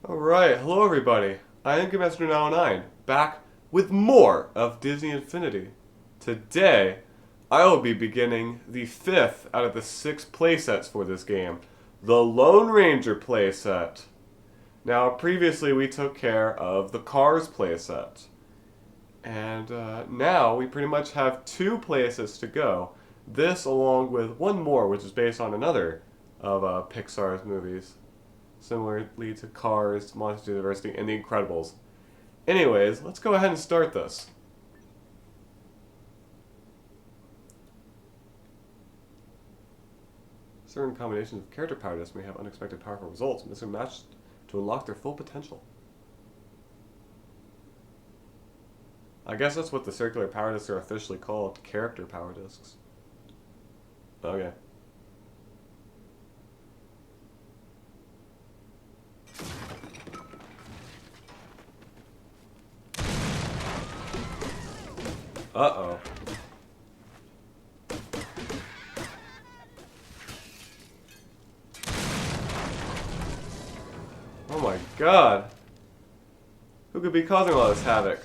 Alright, hello everybody. I am Gamemaster 909, back with more of Disney Infinity. Today, I will be beginning the 5th out of the 6 playsets for this game, the Lone Ranger playset. Now, previously we took care of the Cars playset. And now we pretty much have 2 playsets to go. This along with one more, which is based on another of Pixar's movies. Similarly to Cars, Monsters University, and The Incredibles. Anyways, let's go ahead and start this. Certain combinations of character power discs may have unexpected powerful results, and this is matched to unlock their full potential. I guess that's what the circular power discs are officially called, character power discs. Okay. Uh-oh. Oh my god. Who could be causing all this havoc?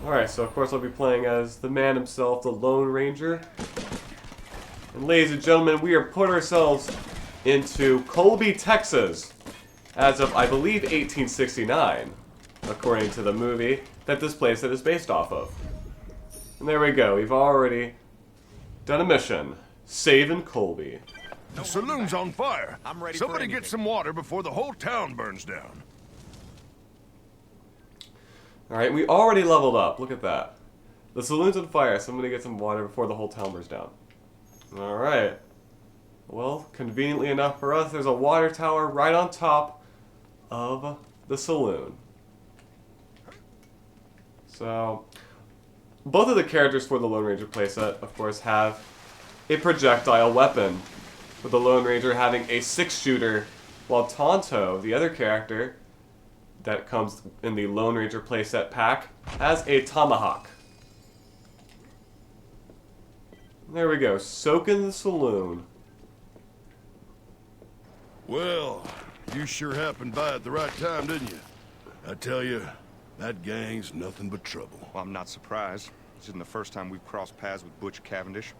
Alright, so of course I'll be playing as the man himself, the Lone Ranger. And ladies and gentlemen, we are put ourselves into Colby, Texas, as of, I believe, 1869, according to the movie that this playset is based off of. And there we go, we've already done a mission, saving Colby. The saloon's on fire. Somebody get some water before the whole town burns down. Alright, we already leveled up. Look at that. The saloon's on fire. Somebody get some water before the whole town burns down. Alright. Well, conveniently enough for us, there's a water tower right on top of the saloon. So, both of the characters for the Lone Ranger playset, of course, have a projectile weapon, with the Lone Ranger having a 6-shooter, while Tonto, the other character that comes in the Lone Ranger playset pack, has a tomahawk. There we go, soaking the saloon. Well, you sure happened by at the right time, didn't you? I tell you, that gang's nothing but trouble. Well, I'm not surprised. This isn't the first time we've crossed paths with Butch Cavendish.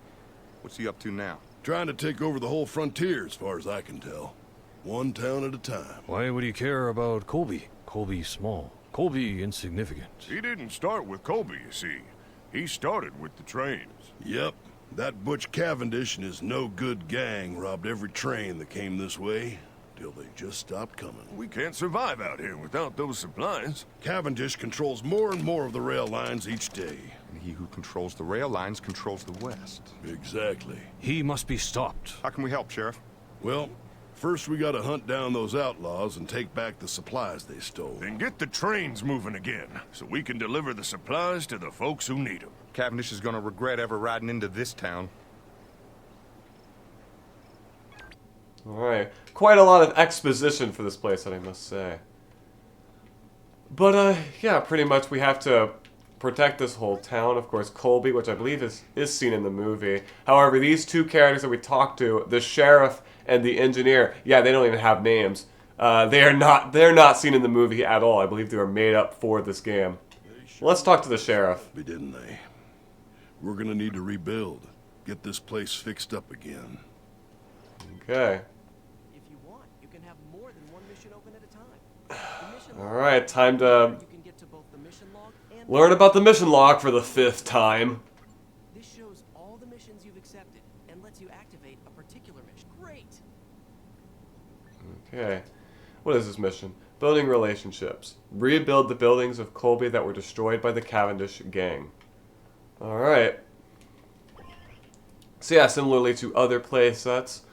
What's he up to now? Trying to take over the whole frontier, as far as I can tell. One town at a time. Why would he care about Colby? Colby small. Colby insignificant. He didn't start with Colby, you see. He started with the trains. Yep. That Butch Cavendish and his no-good gang robbed every train that came this way, till they just stopped coming. We can't survive out here without those supplies. Cavendish controls more and more of the rail lines each day. And he who controls the rail lines controls the West. Exactly. He must be stopped. How can we help, Sheriff? Well, first we gotta hunt down those outlaws and take back the supplies they stole. Then get the trains moving again, so we can deliver the supplies to the folks who need them. Cavendish is gonna regret ever riding into this town. Alright, quite a lot of exposition for this place, I must say. But, yeah, pretty much we have to protect this whole town. Of course, Colby, which I believe is seen in the movie. However, these two characters that we talked to, the sheriff and the engineer, yeah, they don't even have names. They're not seen in the movie at all. I believe they were made up for this game. Let's talk to the sheriff. Didn't they? We're gonna need to rebuild. Get this place fixed up again. Okay. If you want, you can have more than one mission open at a time. Alright, time to You can get to both the mission log and learn about the mission log for the 5th time. this shows all the missions you've accepted and lets you activate a particular mission. Great. Okay. What is this mission? Building relationships. Rebuild the buildings of Colby that were destroyed by the Cavendish gang. Alright. So yeah, similarly to other playsets,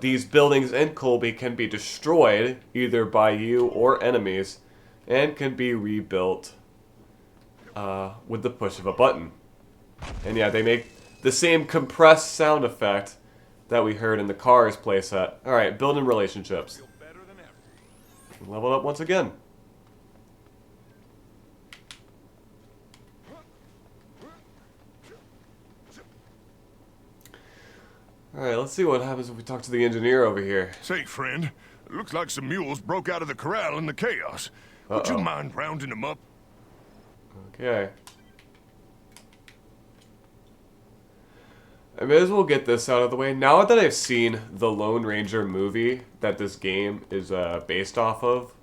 these buildings in Colby can be destroyed either by you or enemies and can be rebuilt with the push of a button. And yeah, they make the same compressed sound effect that we heard in the Cars playset. Alright, building relationships. Level up once again. Alright, let's see what happens if we talk to the engineer over here. Say, friend, it looks like some mules broke out of the corral in the chaos. Would you mind rounding them up? Okay. I may as well get this out of the way. Now that I've seen the Lone Ranger movie that this game is based off of,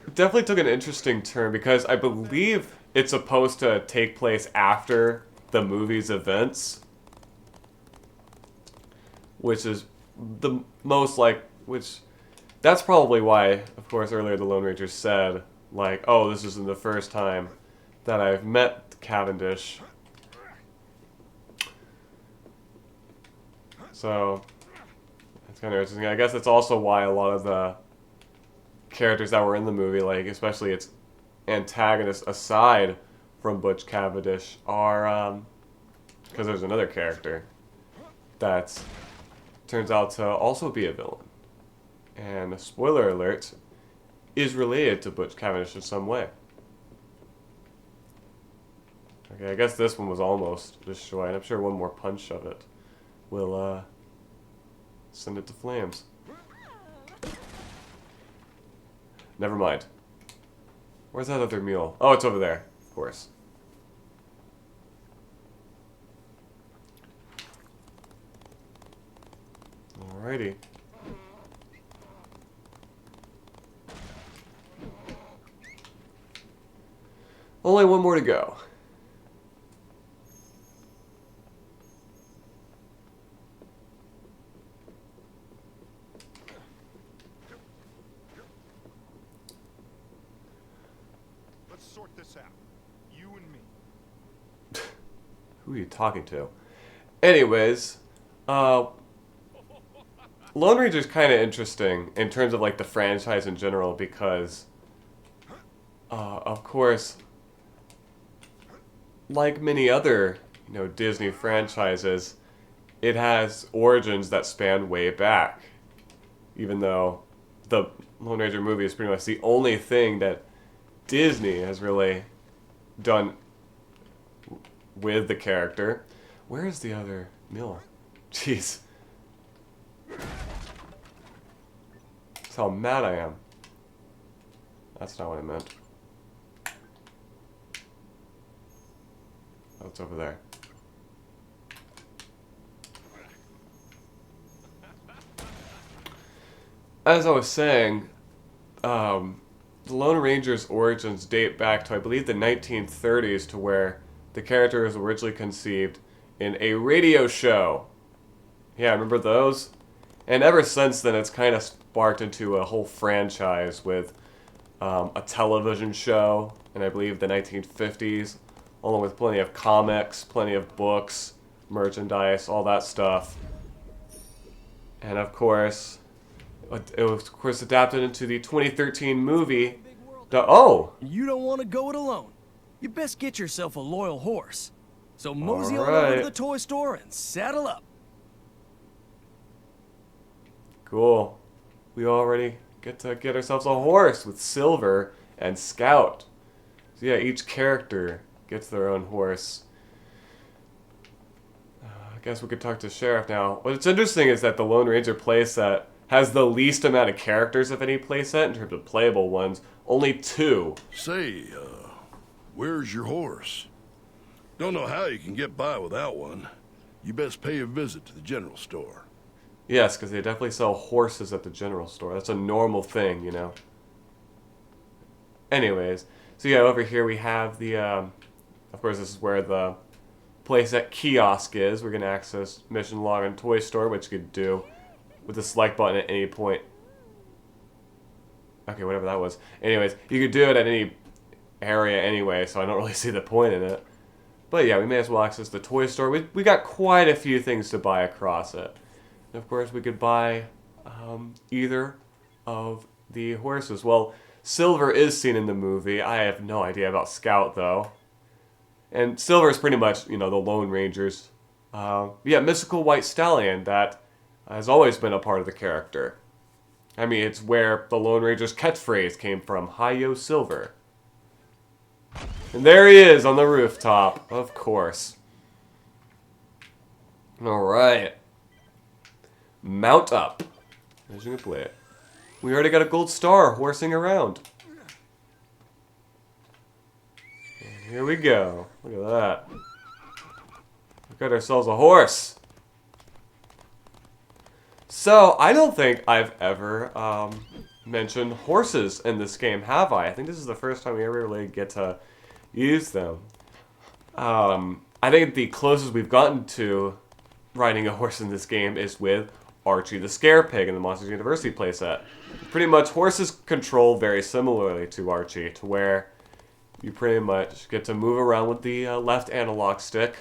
it definitely took an interesting turn because I believe it's supposed to take place after the movie's events, which is the most that's probably why, of course, earlier the Lone Ranger said, like, oh, this isn't the first time that I've met Cavendish. So, it's kind of interesting. I guess that's also why a lot of the characters that were in the movie, like, especially its antagonists aside from Butch Cavendish, are, because there's another character that turns out to also be a villain. And, spoiler alert, is related to Butch Cavendish in some way. Okay, I guess this one was almost destroyed. I'm sure one more punch of it will send it to flames. Never mind. Where's that other mule? Oh, it's over there, of course. Alrighty. Only one more to go. Let's sort this out. You and me. Who are you talking to? Anyways, Lone Ranger's kind of interesting in terms of like the franchise in general because, of course, like many other, Disney franchises, it has origins that span way back. Even though the Lone Ranger movie is pretty much the only thing that Disney has really done with the character. Where is the other mule? Jeez. That's how mad I am. That's not what I meant. Oh, it's over there. As I was saying, the Lone Ranger's origins date back to, I believe, the 1930s, to where the character was originally conceived in a radio show. Yeah, remember those? And ever since then, it's kind of sparked into a whole franchise with a television show in, I believe, the 1950s, along with plenty of comics, plenty of books, merchandise, all that stuff. And of course, it was, of course, adapted into the 2013 movie. Oh! You don't want to go it alone. You best get yourself a loyal horse. So mosey on Alright. over to the toy store and saddle up. Cool. We already get to get ourselves a horse with Silver and Scout. So yeah, each character gets their own horse. I guess we could talk to Sheriff now. What's interesting is that the Lone Ranger playset has the least amount of characters of any playset in terms of playable ones. Only 2. Say, where's your horse? Don't know how you can get by without one. You best pay a visit to the general store. Yes, because they definitely sell horses at the general store. That's a normal thing, Anyways, so yeah, over here we have the, of course this is where the playset kiosk is. We're going to access mission log and toy store, which you could do with the select button at any point. Okay, whatever that was. Anyways, you could do it at any area anyway, so I don't really see the point in it. But yeah, we may as well access the toy store. We got quite a few things to buy across it. And of course, we could buy either of the horses. Well, Silver is seen in the movie. I have no idea about Scout, though. And Silver is pretty much, the Lone Rangers. Yeah, Mystical White Stallion that has always been a part of the character. I mean, it's where the Lone Ranger's catchphrase came from, Hi-Yo Silver. And there he is on the rooftop, of course. Alright. Mount up. As you can play it. We already got a gold star horsing around. And here we go. Look at that. We got ourselves a horse. So, I don't think I've ever mentioned horses in this game, have I? I think this is the first time we ever really get to use them. I think the closest we've gotten to riding a horse in this game is with Archie the Scare Pig in the Monsters University playset. Pretty much, horses control very similarly to Archie, to where you pretty much get to move around with the left analog stick,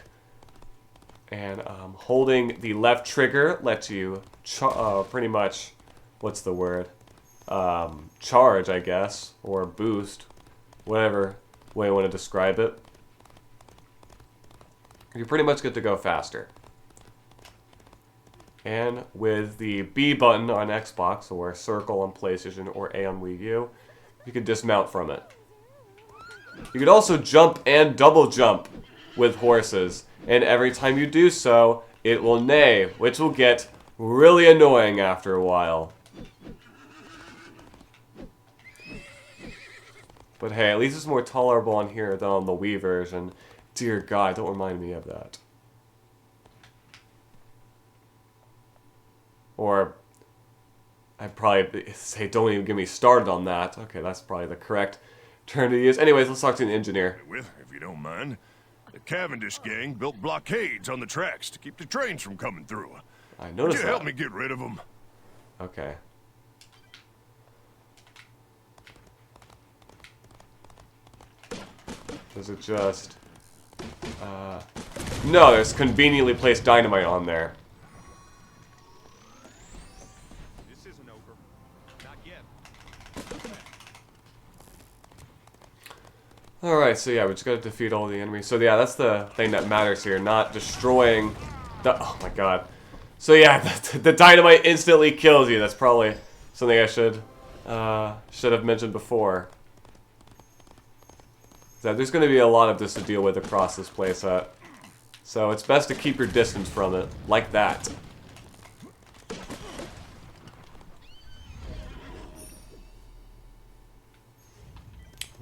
and holding the left trigger lets you pretty much, what's the word? Charge, I guess, or boost, whatever way you want to describe it. You pretty much get to go faster. And with the B button on Xbox, or circle on PlayStation, or A on Wii U, you can dismount from it. You could also jump and double jump with horses, and every time you do so, it will neigh, which will get really annoying after a while. But hey, at least it's more tolerable on here than on the Wii version. Dear God, don't remind me of that. Or, I'd probably say don't even get me started on that. Okay, that's probably the correct term to use. Anyways, let's talk to an engineer. With, if you don't mind. The Cavendish gang built blockades on the tracks to keep the trains from coming through. I Would noticed you that. help me get rid of them? Okay. Does it just... No, there's conveniently placed dynamite on there. This isn't over. Not yet. Alright, so yeah, we just gotta defeat all the enemies. So yeah, that's the thing that matters here, not destroying the... Oh my god. So yeah, the dynamite instantly kills you. That's probably something I should have mentioned before. That there's going to be a lot of this to deal with across this playset. So it's best to keep your distance from it, like that.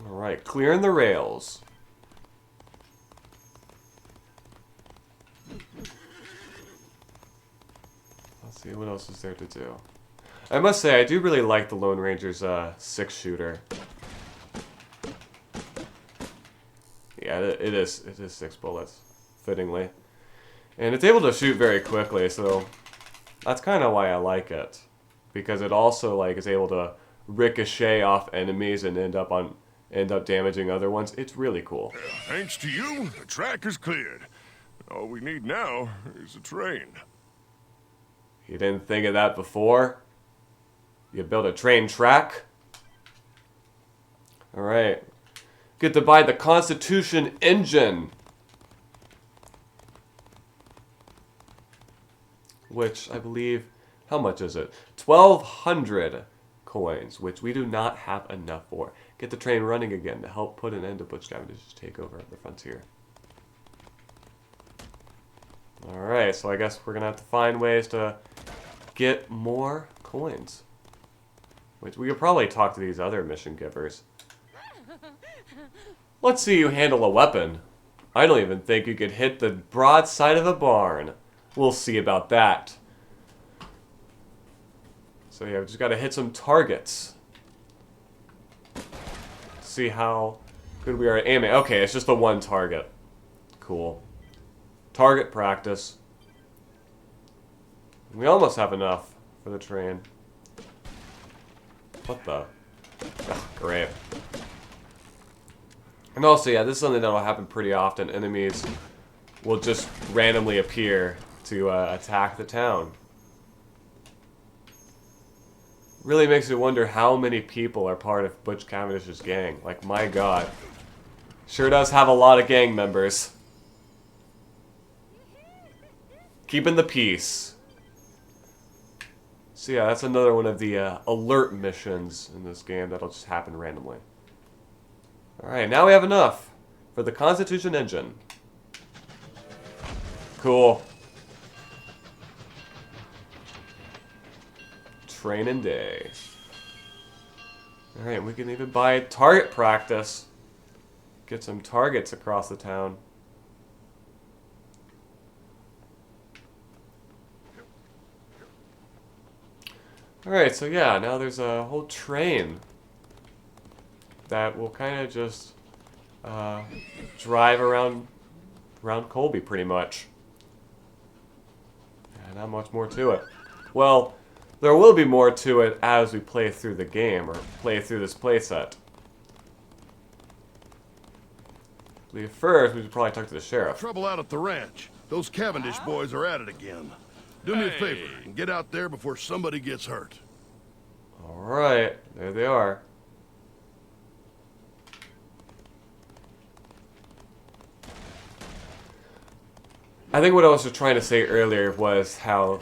Alright, clearing the rails. Let's see, what else is there to do? I must say, I do really like the Lone Ranger's 6-shooter. Yeah, it is 6 bullets, fittingly. And it's able to shoot very quickly, so that's kind of why I like it. Because it also like is able to ricochet off enemies and end up damaging other ones. It's really cool. Thanks to you, the track is cleared. All we need now is a train. You didn't think of that before? You built a train track? Alright. Get to buy the Constitution engine. Which, I believe, how much is it? 1,200 coins, which we do not have enough for. Get the train running again to help put an end to Butch Cavendish's takeover of the frontier. Alright, so I guess we're going to have to find ways to get more coins. Which we could probably talk to these other mission givers. Let's see you handle a weapon. I don't even think you could hit the broadside of a barn. We'll see about that. So yeah, we just gotta hit some targets. See how good we are at aiming. Okay, it's just the one target. Cool. Target practice. We almost have enough for the train. What the? Oh, great. And also, yeah, this is something that'll happen pretty often. Enemies will just randomly appear to attack the town. Really makes me wonder how many people are part of Butch Cavendish's gang. Like, my god. Sure does have a lot of gang members. Keeping the peace. So yeah, that's another one of the alert missions in this game that'll just happen randomly. Alright, now we have enough for the Constitution engine. Cool. Training day. Alright, we can even buy target practice. Get some targets across the town. Alright, so yeah, now there's a whole train that will kind of just drive around Colby, pretty much. Yeah, not much more to it. Well, there will be more to it as we play through the game, or play through this playset. First, we should probably talk to the sheriff. Trouble out at the ranch. Those Cavendish boys are at it again. Do me a favor and get out there before somebody gets hurt. Alright, there they are. I think what I was just trying to say earlier was how,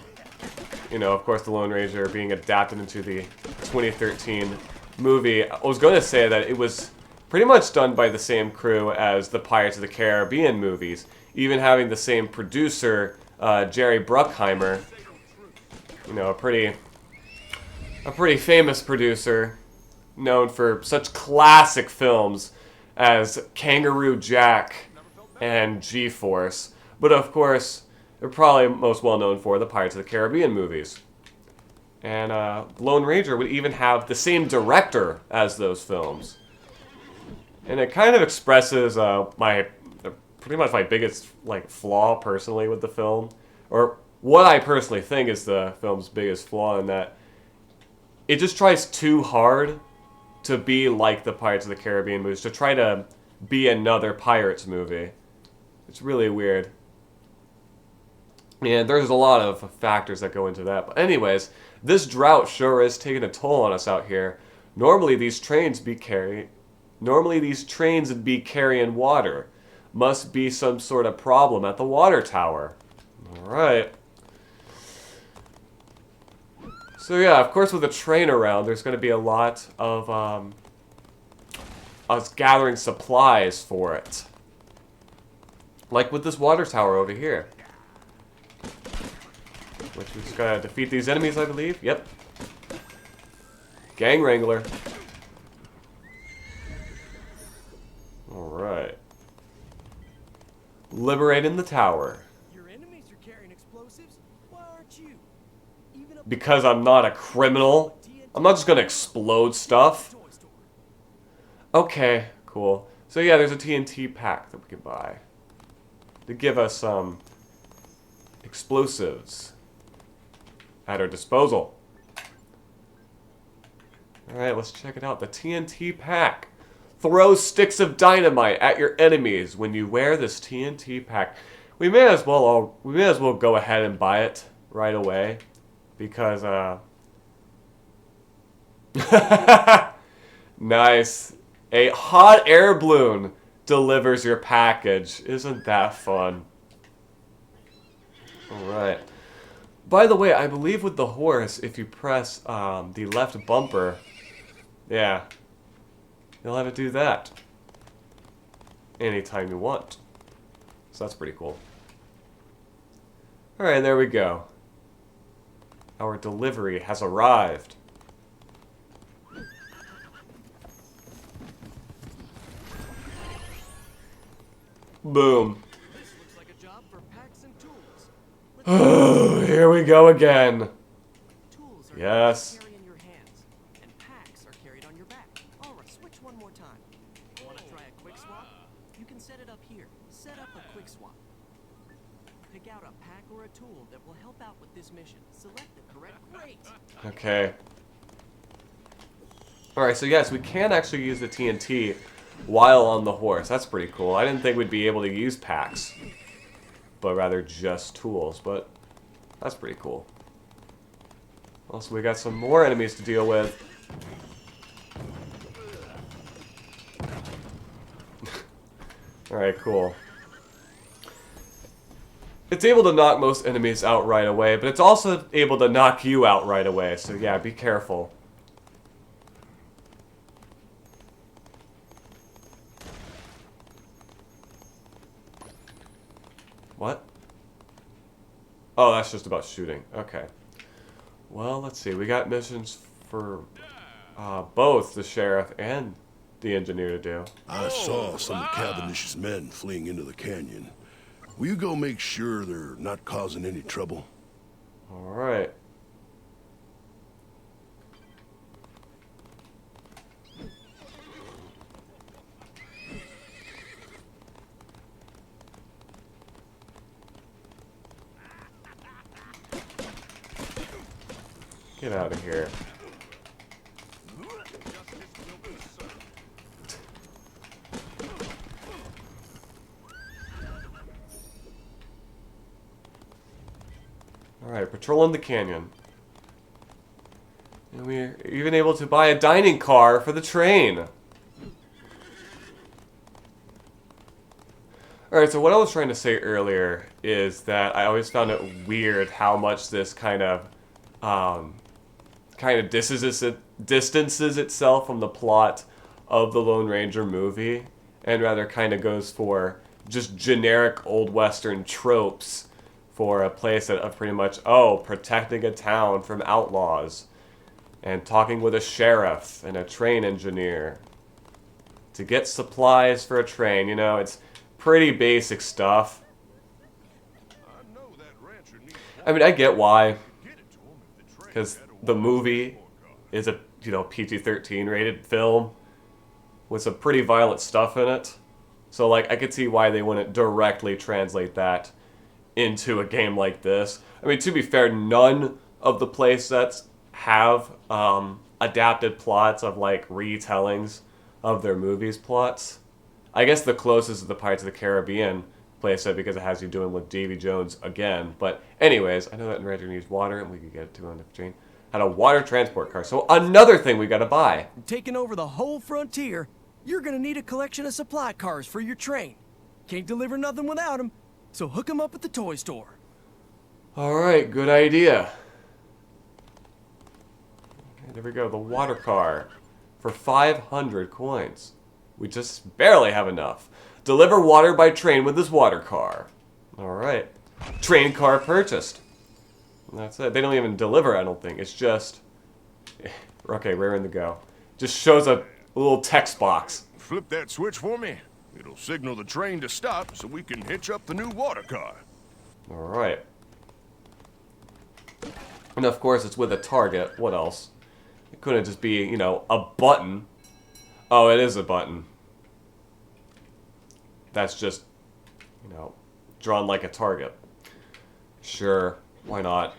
you know, of course the Lone Ranger being adapted into the 2013 movie. I was going to say that it was pretty much done by the same crew as the Pirates of the Caribbean movies, even having the same producer, Jerry Bruckheimer. You know, a pretty famous producer, known for such classic films as Kangaroo Jack and G-Force. But of course, they're probably most well known for the Pirates of the Caribbean movies. And Lone Ranger would even have the same director as those films. And it kind of expresses pretty much my biggest flaw personally with the film, or what I personally think is the film's biggest flaw, in that it just tries too hard to be like the Pirates of the Caribbean movies, to try to be another Pirates movie. It's really weird. And there's a lot of factors that go into that. But anyways, this drought sure is taking a toll on us out here. Normally these trains would be carrying water. Must be some sort of problem at the water tower. Alright. So yeah, of course with a train around, there's going to be a lot of us gathering supplies for it. Like with this water tower over here. Which we just gotta defeat these enemies, I believe. Yep. Gang Wrangler. Alright. Liberating the tower. Your enemies are carrying explosives? Why aren't you? Because I'm not a criminal. I'm not just gonna explode stuff. Okay, cool. So yeah, there's a TNT pack that we can buy to give us some explosives at our disposal. Alright, let's check it out. The TNT pack. Throw sticks of dynamite at your enemies when you wear this TNT pack. We may as well go ahead and buy it right away, because nice. A hot air balloon delivers your package. Isn't that fun? Alright. By the way, I believe with the horse, if you press the left bumper, yeah, you'll have it do that anytime you want. So that's pretty cool. Alright, there we go. Our delivery has arrived. Boom. This looks like a job for packs and tools. Oh, here we go again. Tools are Yes. carried in your hands, and packs are carried on your back. All right, switch one more time. Want to try a quick swap? You can set it up here. Set up a quick swap. Pick out a pack or a tool that will help out with this mission. Select the correct. Great. Okay. Alright, so yes, we can actually use the TNT while on the horse. That's pretty cool. I didn't think we'd be able to use packs, but rather just tools, but that's pretty cool. Also, we got some more enemies to deal with. Alright, cool. It's able to knock most enemies out right away, but it's also able to knock you out right away. So yeah, be careful. What? Oh, that's just about shooting. Okay. Well, let's see. We got missions for both the sheriff and the engineer to do. I saw some of Cavendish's men fleeing into the canyon. Will you go make sure they're not causing any trouble? All right. Get out of here. Alright, patrolling the canyon. And we're even able to buy a dining car for the train. Alright, so what I was trying to say earlier is that I always found it weird how much this kind of distances itself from the plot of the Lone Ranger movie, and rather kind of goes for just generic old western tropes for a place that of pretty much, protecting a town from outlaws, and talking with a sheriff and a train engineer to get supplies for a train. You know, it's pretty basic stuff. I mean, I get why, because the movie is a PG-13 rated film with some pretty violent stuff in it. So like I could see why they wouldn't directly translate that into a game like this. I mean, to be fair, none of the playsets have adapted plots of like retellings of their movies' plots. I guess the closest is the Pirates of the Caribbean playset because it has you doing with Davy Jones again. But anyways, I know that Ranger needs water and we could get it to him on the train. Had a water transport car. So another thing we gotta buy. Taking over the whole frontier, you're gonna need a collection of supply cars for your train. Can't deliver nothing without them, so hook them up at the toy store. Alright, good idea. Okay, there we go, the water car. For 500 coins. We just barely have enough. Deliver water by train with this water car. Alright. Train car purchased. And that's it. They don't even deliver, I don't think. It's just... Okay, raring to go. Just shows a little text box. Flip that switch for me. It'll signal the train to stop so we can hitch up the new water car. Alright. And of course it's with a target. What else? It couldn't just be, you know, a button. Oh, it is a button. That's just, you know, drawn like a target. Sure, why not?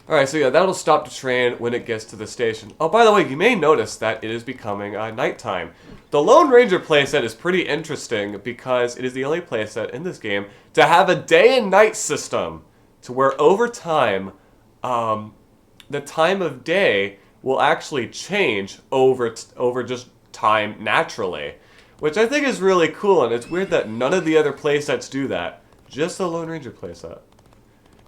Alright, so yeah, that'll stop the train when it gets to the station. Oh, by the way, you may notice that it is becoming nighttime. The Lone Ranger playset is pretty interesting because it is the only playset in this game to have a day and night system, to where over time, the time of day will actually change over just time naturally, which I think is really cool, and it's weird that none of the other playsets do that. Just the Lone Ranger playset.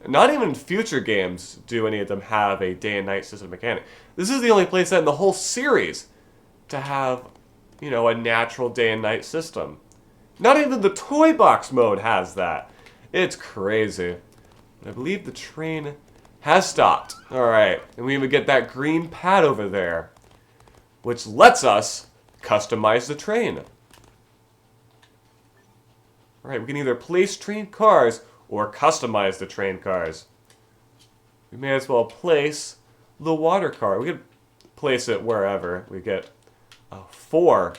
Not even future games do any of them have a day and night system mechanic. This is the only playset in the whole series to have, you know, a natural day and night system. Not even the toy box mode has that. It's crazy. I believe the train has stopped. Alright, and we even get that green pad over there, which lets us customize the train. Alright, we can either place train cars or customize the train cars. We may as well place the water car. We could place it wherever. We get 4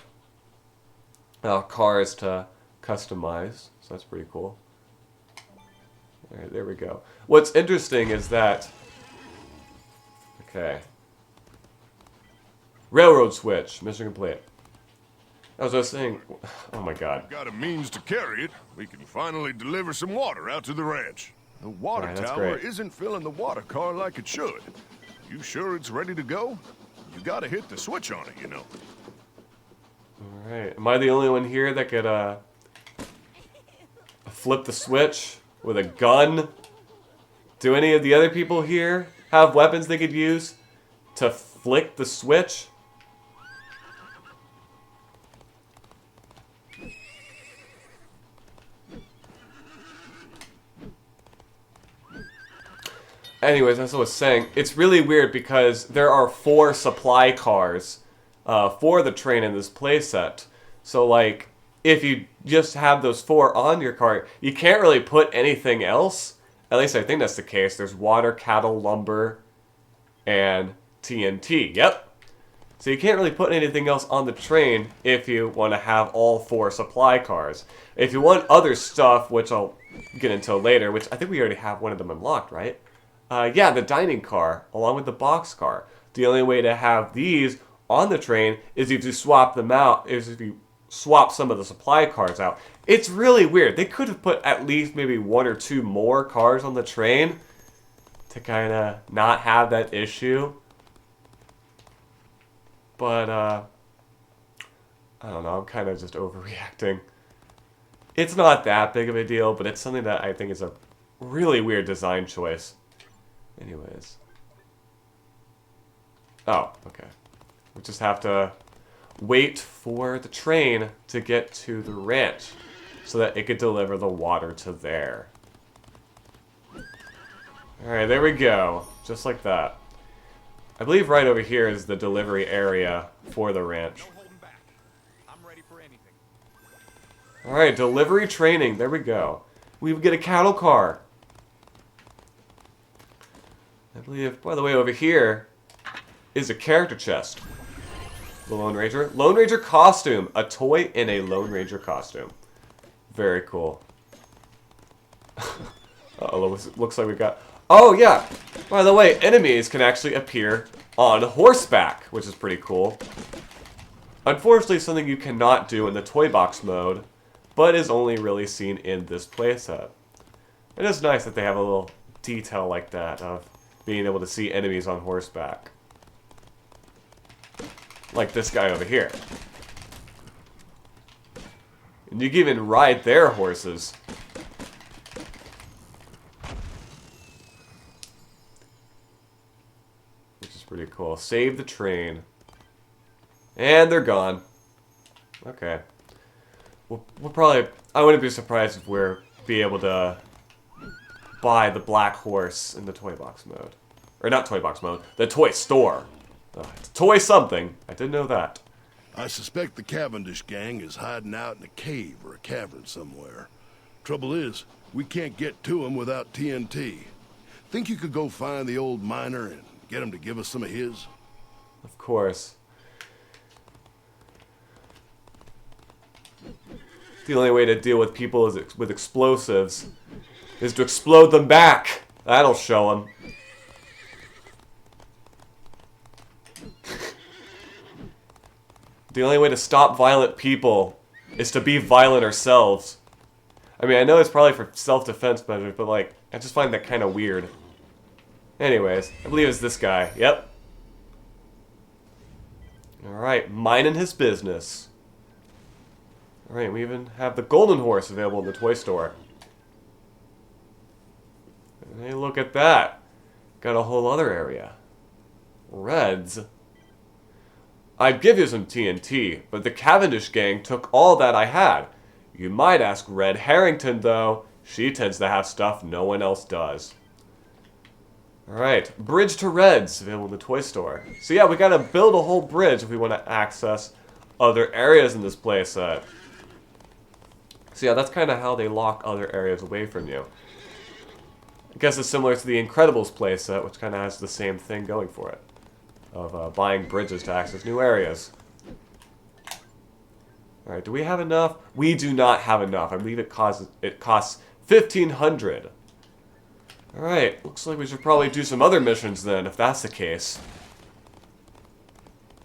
cars to customize, so that's pretty cool. Alright, there we go. What's interesting is that... Okay. Railroad switch. Mission complete. As I was saying... Oh my god. Got a means to carry it. We can finally deliver some water out to the ranch. The water tower isn't filling the water car like it should. You sure it's ready to go? You gotta hit the switch on it, you know. Alright. Am I the only one here that could, flip the switch with a gun? Do any of the other people here have weapons they could use to flick the switch? Anyways, as I was saying, it's really weird because there are 4 supply cars for the train in this playset. So, like, if you just have those 4 on your car, you can't really put anything else. At least I think that's the case. There's water, cattle, lumber, and TNT. Yep. So you can't really put anything else on the train if you want to have all 4 supply cars. If you want other stuff, which I'll get into later, which I think we already have one of them unlocked, right? Yeah, the dining car, along with the box car. The only way to have these on the train is if you swap them out, is if you swap some of the supply cars out. It's really weird. They could have put at least maybe 1 or 2 more cars on the train to kind of not have that issue. But, I don't know, I'm kind of just overreacting. It's not that big of a deal, but it's something that I think is a really weird design choice. Anyways. Oh, okay. We just have to wait for the train to get to the ranch so that it could deliver the water to there. Alright, there we go. Just like that. I believe right over here is the delivery area for the ranch. No holding back. I'm ready for anything. Alright, delivery training. There we go. We get a cattle car. I believe, by the way, over here is a character chest. The Lone Ranger. Lone Ranger costume. A toy in a Lone Ranger costume. Very cool. Uh-oh, looks like we got... Oh, yeah! By the way, enemies can actually appear on horseback, which is pretty cool. Unfortunately, something you cannot do in the toy box mode, but is only really seen in this playset. It is nice that they have a little detail like that of being able to see enemies on horseback. Like this guy over here. And you can even ride their horses. Which is pretty cool. Save the train. And they're gone. Okay. We'll probably... I wouldn't be surprised if we're be able to buy the black horse in the toy box mode. Or not toy box mode, the toy store. It's toy something. I didn't know that. I suspect the Cavendish gang is hiding out in a cave or a cavern somewhere. Trouble is, we can't get to them without TNT. Think you could go find the old miner and get him to give us some of his? Of course. The only way to deal with people is with explosives is to explode them back. That'll show them. The only way to stop violent people is to be violent ourselves. I mean, I know it's probably for self-defense measures, but, like, I just find that kind of weird. Anyways, I believe it's this guy. Yep. Alright, minding his business. Alright, we even have the golden horse available in the toy store. And hey, look at that. Got a whole other area. Reds. I'd give you some TNT, but the Cavendish gang took all that I had. You might ask Red Harrington, though. She tends to have stuff no one else does. Alright, bridge to Reds, available in the toy store. So yeah, we gotta build a whole bridge if we want to access other areas in this playset. So yeah, that's kind of how they lock other areas away from you. I guess it's similar to the Incredibles playset, which kind of has the same thing going for it. Of buying bridges to access new areas. Alright, do we have enough? We do not have enough. I believe it costs 1,500. Alright, looks like we should probably do some other missions then, if that's the case.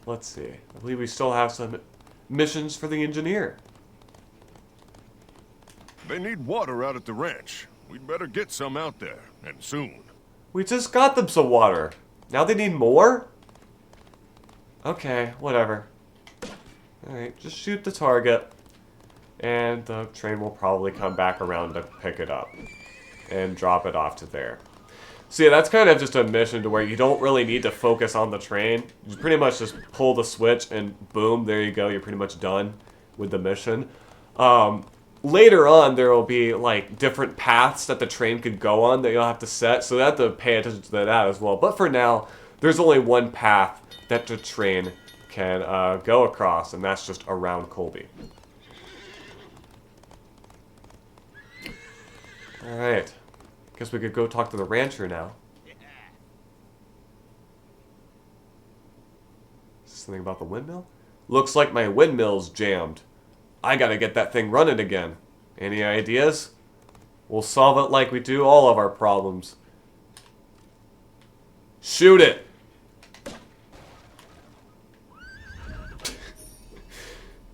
Let's see. I believe we still have some missions for the engineer. They need water out at the ranch. We'd better get some out there, and soon. We just got them some water. Now they need more? Okay, whatever. Alright, just shoot the target. and the train will probably come back around to pick it up and drop it off to there. So yeah, that's kind of just a mission to where you don't really need to focus on the train. You pretty much just pull the switch and boom, there you go. You're pretty much done with the mission. Later on, there will be like different paths that the train could go on that you'll have to set. So you have to pay attention to that as well. But for now, there's only one path that the train can go across, and that's just around Colby. Alright. Guess we could go talk to the rancher now. Is this something about the windmill? Looks like my windmill's jammed. I gotta get that thing running again. Any ideas? We'll solve it like we do all of our problems. Shoot it!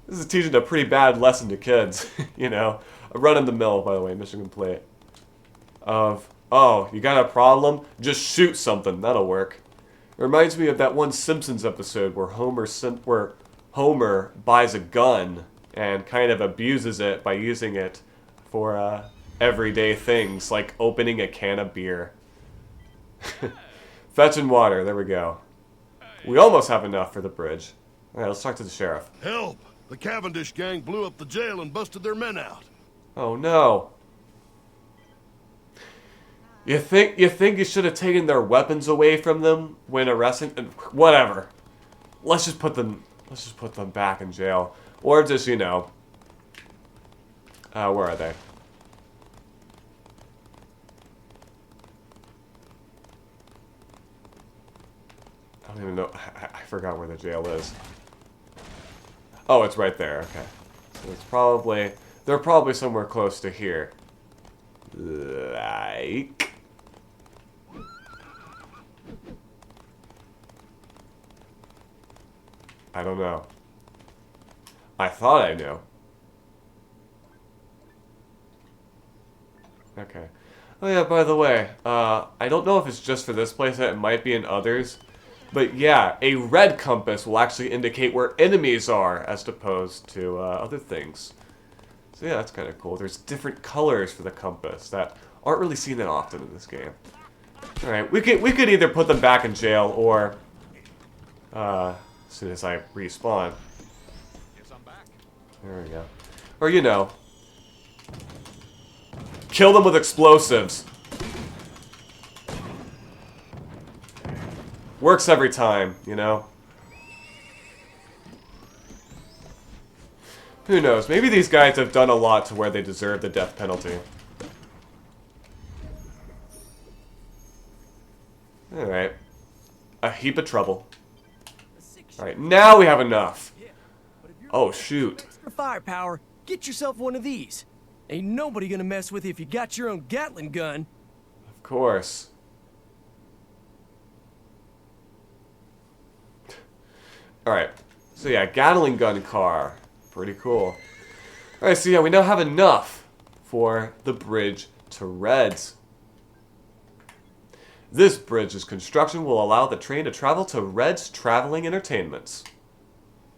This is teaching a pretty bad lesson to kids, you know. A run in the mill, by the way, mission complete. Oh, you got a problem? Just shoot something, that'll work. It reminds me of that one Simpsons episode where Homer buys a gun and kind of abuses it by using it for everyday things, like opening a can of beer. Fetching water, there we go. We almost have enough for the bridge. Alright, let's talk to the sheriff. Help! The Cavendish gang blew up the jail and busted their men out. Oh no. You think you should have taken their weapons away from them when arresting? Whatever. Let's just put them back in jail. Or just, you know, where are they? I don't even know. I forgot where the jail is. Oh, it's right there. Okay. So it's probably... They're probably somewhere close to here. Like... I don't know. I thought I knew. Okay. Oh yeah, by the way, I don't know if it's just for this place, it might be in others. But yeah, a red compass will actually indicate where enemies are, as opposed to other things. So yeah, that's kind of cool. There's different colors for the compass that aren't really seen that often in this game. Alright, we could either put them back in jail, or... as soon as I respawn. There we go. Or, you know, kill them with explosives. Works every time, you know? Who knows? Maybe these guys have done a lot to where they deserve the death penalty. Alright. A heap of trouble. Alright, now we have enough. Oh, shoot. For firepower, get yourself one of these. Ain't nobody gonna mess with you if you got your own Gatling gun. Of course. Alright. So yeah, Gatling gun car. Pretty cool. Alright, so yeah, we now have enough for the bridge to Reds. This bridge's construction will allow the train to travel to Red's Traveling Entertainments.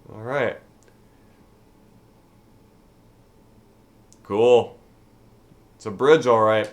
Alright. Cool. It's a bridge, alright.